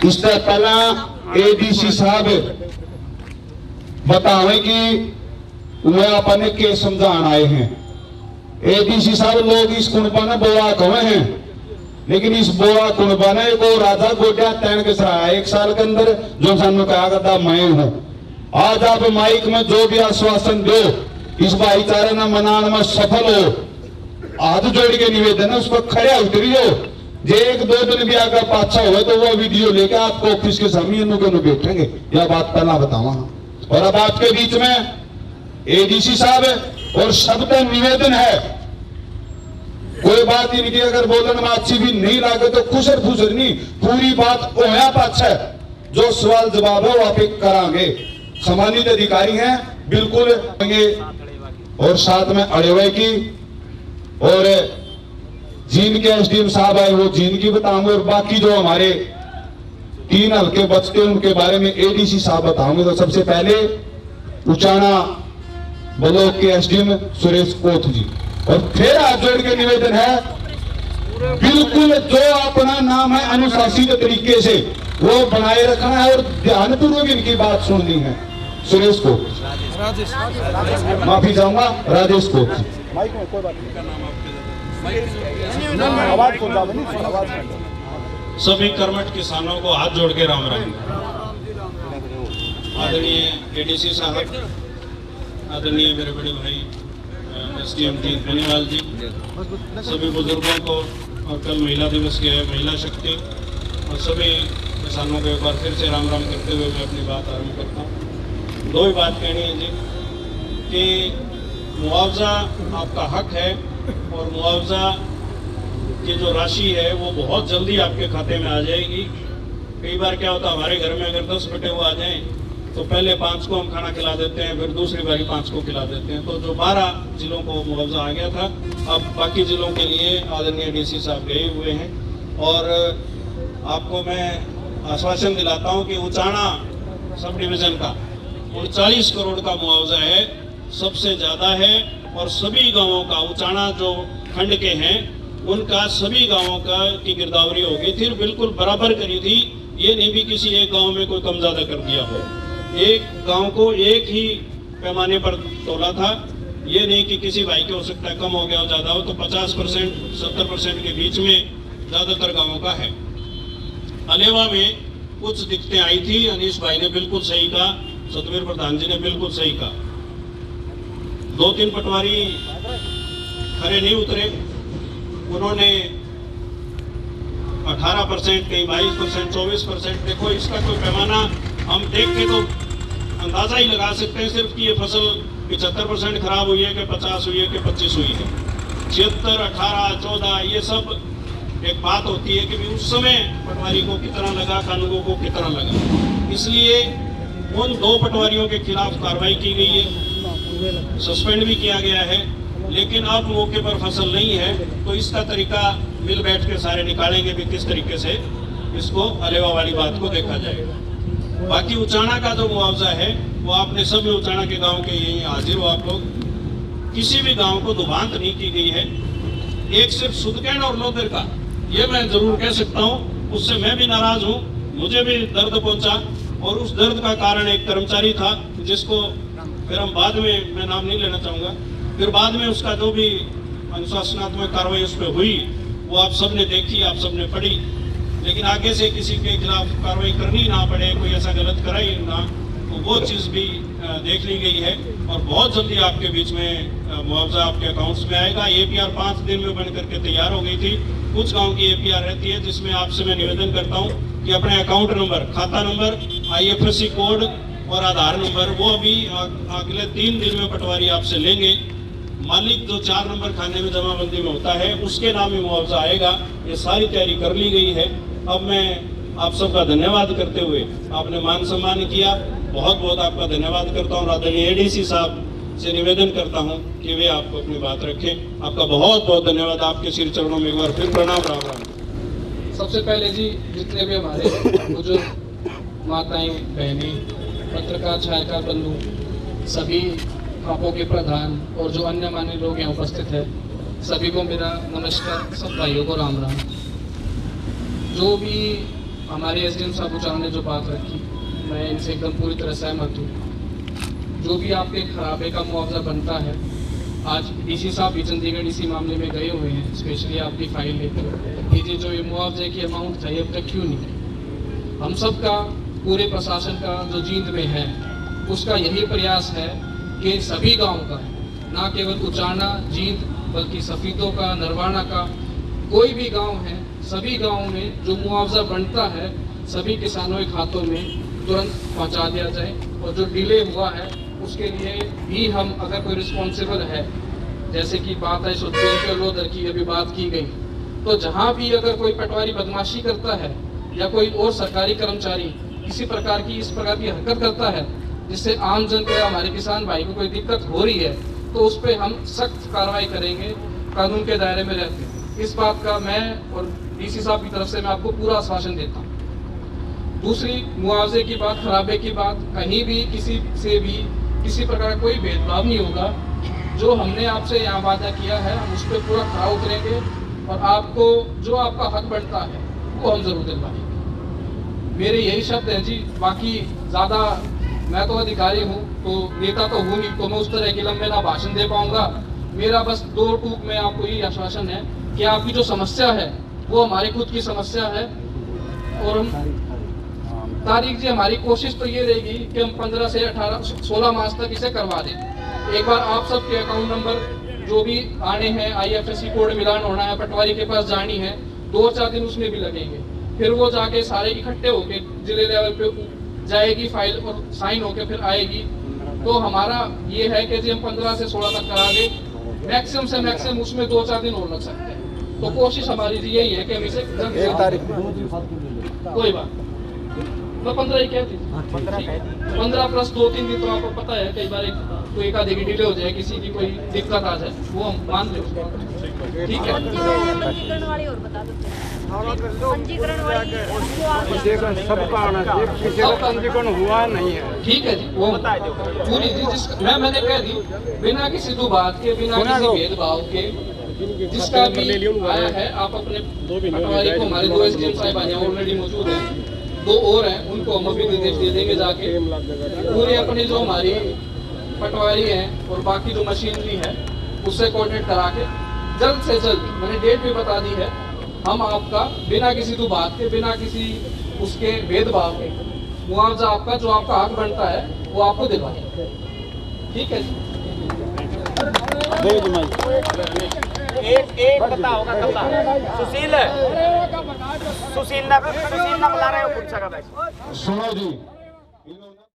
इससे पहला एडीसी साहब बतावे कि वे अपने के समझान आए हैं। एडीसी साहब लोग इस कुणबा ने बोरा कहे हैं, लेकिन इस बोरा कुणबा ने को राजा गोटिया तैन के सराया 1 साल के अंदर जो सानू कहा करता मैं हूं। आज आप माइक में जो भी आश्वासन दो इस भाईचारे न मनाने में सफल हो, हाथ जोड़ के निवेदन है उसको खड़े उतरियो। जे 1-2 दिन भी अगर पाछा हुए तो वो वीडियो लेके आपको ऑफिस के सामने बैठेंगे। यह बात पहला बतावा। और अब आपके बीच में एडीसी साहब और सबका निवेदन है, कोई बात ही नहीं, अगर बोलन में अच्छी भी नहीं लगे तो खुसर फुसर नहीं, पूरी बात ओया पाछ है। जो सवाल जवाब है वो आप करांगे, सम्मानित अधिकारी हैं बिल्कुल। और साथ में अड़े हुए की और जीन के एसडीएम साहब आए वो जीन की बताऊंगे, और बाकी जो हमारे 3 हल्के बचते उनके बारे में एडीसी साहब बताऊंगे। तो सबसे पहले उचाना ब्लॉक के एसडीएम सुरेश कोथ जी, और फिर हाथ जोड़ के निवेदन है बिल्कुल जो अपना नाम है अनुशासित तरीके से वो बनाए रखना है और ध्यानपूर्वक इनकी बात सुननी है। सुरेश कोथ, माफी चाहूंगा, राजेश कोथ जी। सभी कर्मठ किसानों को हाथ जोड़ के राम राम। आदरणीय एडीसी साहब, आदरणीय मेरे बड़े भाई एसडीएम जी बेनीवाल जी, सभी बुजुर्गों को, और कल महिला दिवस के महिला शक्ति, और सभी किसानों को एक बार फिर से राम राम करते हुए मैं अपनी बात आरंभ करता हूँ। 2 ही बात कहनी है जी कि मुआवजा आपका हक है, और मुआवजा की जो राशि है वो बहुत जल्दी आपके खाते में आ जाएगी। कई बार क्या होता है हमारे घर में अगर 10 बटे हुए आ जाएं तो पहले 5 को हम खाना खिला देते हैं, फिर दूसरी बारी 5 को खिला देते हैं। तो जो 12 जिलों को मुआवजा आ गया था, अब बाकी जिलों के लिए आदरणीय डीसी साहब गए हुए हैं। और आपको मैं आश्वासन दिलाता हूँ कि उचाना सब डिवीजन का 39 करोड़ का मुआवजा है, सबसे ज़्यादा है। और सभी गाँवों का, उचाना जो खंड के हैं उनका सभी गांवों का की गिरदावरी हो गई थी, बिल्कुल बराबर करी थी। ये नहीं भी किसी एक गांव में कोई कम ज्यादा कर दिया हो, एक गांव को एक ही पैमाने पर तोला था। ये नहीं कि किसी भाई के हो सकता है कम हो गया हो ज्यादा हो, तो 50% 70% के बीच में ज्यादातर गांवों का है। अलेवा में कुछ दिक्कतें आई थी, अनीश भाई ने बिल्कुल सही कहा, सतवीर प्रधान जी ने बिल्कुल सही कहा। 2-3 पटवारी खरे नहीं उतरे, उन्होंने 18%, कहीं 22%, 24%, देखो इसका कोई पैमाना हम देख के तो अंदाजा ही लगा सकते हैं सिर्फ कि ये फसल 75% खराब हुई है कि 50 हुई है कि 25 हुई है। 76, 18, 14 ये सब एक बात होती है कि उस समय पटवारी को कितना लगा, कानूनों को कितना लगा। इसलिए उन 2 पटवारियों के खिलाफ कार्रवाई की गई है, सस्पेंड भी किया गया है। लेकिन अब मौके पर फसल नहीं है तो इसका तरीका मिल बैठ के सारे निकालेंगे भी किस तरीके से इसको अलेवा वाली बात को देखा जाएगा। बाकी उचाना का जो मुआवजा है वो आपने सभी उचाना के गांव के यही हाजिर हो आप लोग, किसी भी गांव को दुभांत नहीं की गई है। एक सिर्फ सुदकैन और लोदर का ये मैं जरूर कह सकता हूँ, उससे मैं भी नाराज हूँ, मुझे भी दर्द पहुंचा। और उस दर्द का कारण एक कर्मचारी था जिसको फिर हम बाद में, मैं नाम नहीं लेना चाहूँगा, फिर बाद में उसका जो भी अनुशासनात्मक कार्रवाई उस पर हुई वो आप सबने देखी, आप सबने पढ़ी। लेकिन आगे से किसी के खिलाफ कार्रवाई करनी ना पड़े, कोई ऐसा गलत करा ही ना, तो वो चीज़ भी देख ली गई है। और बहुत जल्दी आपके बीच में मुआवजा आपके अकाउंट्स में आएगा। एपीआर 5 दिन में बन करके तैयार हो गई थी। कुछ गाँव की एपीआर रहती है जिसमें आपसे मैं निवेदन करता हूँ कि अपने अकाउंट नंबर, खाता नंबर, IFSC कोड और आधार नंबर वो अभी अगले 3 दिन में पटवारी आपसे लेंगे। मालिक जो 4 नंबर खाने में जमाबंदी में होता है उसके नाम में मुआवजा आएगा। ये सारी तैयारी कर ली गई है। अब मैं आप सबका धन्यवाद करते हुए, आपने मान सम्मान किया, बहुत बहुत आपका धन्यवाद करता हूँ। आदरणीय एडीसी साहब से निवेदन करता हूँ कि वे आपको अपनी बात रखें। आपका बहुत बहुत धन्यवाद। आपके सिर चरणों में एक बार फिर प्रणाम। राम राम। सबसे पहले जी, जितने भी हमारे बुजुर्ग माताएं, बहनें, पत्रकार, छायाकार बंधु, सभी खापों के प्रधान और जो अन्य मान्य लोग यहाँ उपस्थित है, सभी को मेरा नमस्कार। सब भाइयों को राम राम। जो भी हमारे एसडीएम साहब उचारा ने जो बात रखी, मैं इनसे एकदम पूरी तरह सहमत हूँ। जो भी आपके खराबे का मुआवजा बनता है, आज डीसी साहब भी चंडीगढ़ इसी मामले में गए हुए हैं, स्पेशली आपकी फाइल लेकर। ये जो ये मुआवजे की अमाउंट था, ये अब तक क्यों नहीं है? हम सब का, पूरे प्रशासन का जो जींद में है, उसका यही प्रयास है कि सभी गाँव का, ना केवल उचाना जींद बल्कि सफीदों का, नरवाना का, कोई भी गांव है, सभी गांवों में जो मुआवजा बनता है सभी किसानों के खातों में तुरंत पहुंचा दिया जाए। और जो डिले हुआ है उसके लिए भी हम, अगर कोई रिस्पॉन्सिबल है, जैसे कि बात है सुप्रीम लोधर की अभी बात की गई, तो जहां भी अगर कोई पटवारी बदमाशी करता है या कोई और सरकारी कर्मचारी किसी प्रकार की इस प्रकार की हरकत करता है जिससे आम जन को, हमारे किसान भाई को कोई दिक्कत हो रही है, तो उस पर हम सख्त कार्रवाई करेंगे, कानून के दायरे में रहते हैं। इस बात का मैं और डीसी साहब की तरफ से मैं आपको पूरा आश्वासन देता हूँ। दूसरी, मुआवजे की बात, खराबे की बात, कहीं भी किसी से भी किसी प्रकार का कोई भेदभाव नहीं होगा। जो हमने आपसे यहाँ वादा किया है, हम उस पर पूरा खरा उतरेंगे और आपको जो आपका हक बनता है वो हम जरूर दिलवाएंगे। मेरे यही शब्द हैं जी। बाकी ज़्यादा, मैं तो अधिकारी हूँ, तो नेता तो हूँ नहीं, तो मैं उस तरह के लंबे ना भाषण दे पाऊंगा। मेरा बस दो टूक में आपको यही आश्वासन है कि आपकी जो समस्या है वो हमारी खुद की समस्या है, और हम तारीख जी, हमारी कोशिश तो ये रहेगी कि हम 15 से 16 मार्च तक इसे करवा दें। एक बार आप सबके अकाउंट नंबर जो भी आने हैं, IFSC कोड मिलान होना है, पटवारी के पास जानी है, 2-4 दिन उसमें भी लगेंगे। फिर वो जाके सारे इकट्ठे होके जिले लेवल पे जाएगी फाइल और साइन होके फिर आएगी। तो हमारा ये है कि जी हम 15 से 16 तक करा दें, मैक्सिमम से मैक्सिमम उसमें 2-4 दिन और लग सकते हैं। तो कोशिश हमारी जी यही है कि हम इसे 1 तारीख कोई बात, तो 15 ही कहती, 15 प्लस 2-3 दिन, तो आपको पता है कई बार कोई एक आधे की डिले हो जाए, किसी की कोई दिक्कत आ जाए, वो हम मान लें। ठीक है, पंजीकरण वाली और बता दो, पंजीकरण वाली सबका आना चाहिए, किसी का पंजीकरण हुआ नहीं है। ठीक है जी, वो पूरी जी, मैंने कह दी, बिना किसी दो बात के, बिना किसी भेदभाव के, जिसका भी आया है, आप अपने पटवारी को, हमारे 2 SDM साहब ऑलरेडी मौजूद हैं, 2 और हैं, उनको हम अभी निर्देश दे देंगे जाके। पूरे अपने जो हमारी पटवारी हैं और बाकी जो मशीनरी है उससे कोऑर्डिनेट करा के जल्द से जल्द, मैंने डेट भी बता दी है, हम आपका बिना किसी दो बात के, बिना किसी उसके भेदभाव के मुआवजा आपका जो आपका हक बनता है वो आपको दिलवाएंगे। ठीक है जी। एक बता होगा सुशील ना बुला रहे हो, पूछा सुनो जी।